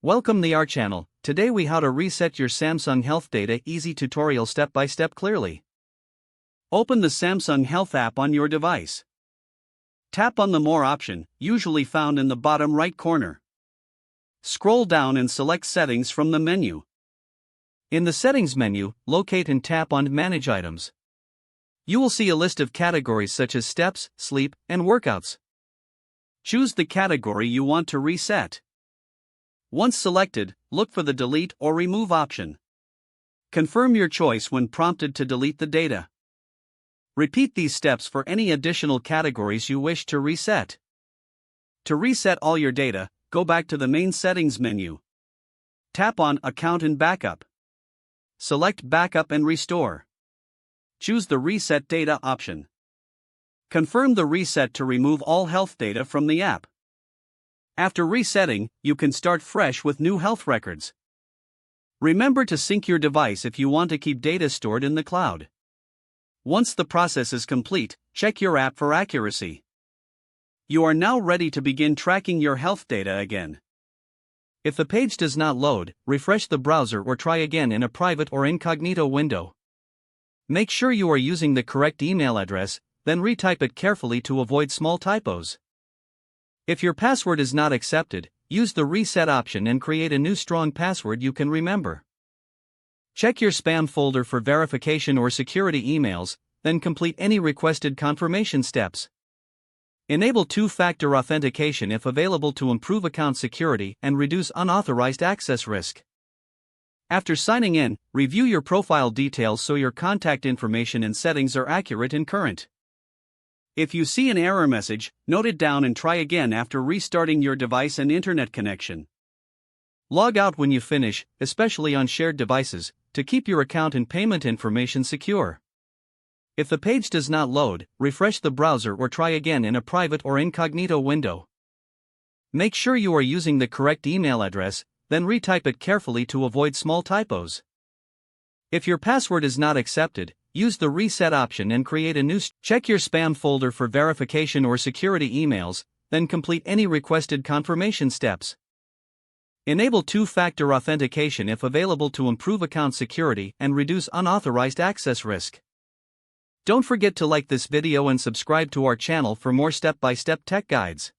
Welcome to our channel. Today we how to reset your Samsung Health data easy tutorial step by step clearly. Open the Samsung Health app on your device. Tap on the More option, usually found in the bottom right corner. Scroll down and select Settings from the menu. In the Settings menu, locate and tap on Manage Items. You will see a list of categories such as steps, sleep, and workouts. Choose the category you want to reset. Once selected, look for the Delete or Remove option. Confirm your choice when prompted to delete the data. Repeat these steps for any additional categories you wish to reset. To reset all your data, go back to the main Settings menu. Tap on Account and Backup. Select Backup and Restore. Choose the Reset Data option. Confirm the reset to remove all health data from the app. After resetting, you can start fresh with new health records. Remember to sync your device if you want to keep data stored in the cloud. Once the process is complete, check your app for accuracy. You are now ready to begin tracking your health data again. If the page does not load, refresh the browser or try again in a private or incognito window. Make sure you are using the correct email address, then retype it carefully to avoid small typos. If your password is not accepted, use the Reset option and create a new strong password you can remember. Check your spam folder for verification or security emails, then complete any requested confirmation steps. Enable two-factor authentication if available to improve account security and reduce unauthorized access risk. After signing in, review your profile details so your contact information and settings are accurate and current. If you see an error message, note it down and try again after restarting your device and internet connection. Log out when you finish, especially on shared devices, to keep your account and payment information secure. If the page does not load, refresh the browser or try again in a private or incognito window. Make sure you are using the correct email address, then retype it carefully to avoid small typos. If your password is not accepted, use the Reset option and create a new. Check your spam folder for verification or security emails, then complete any requested confirmation steps. Enable two-factor authentication if available to improve account security and reduce unauthorized access risk. Don't forget to like this video and subscribe to our channel for more step-by-step tech guides.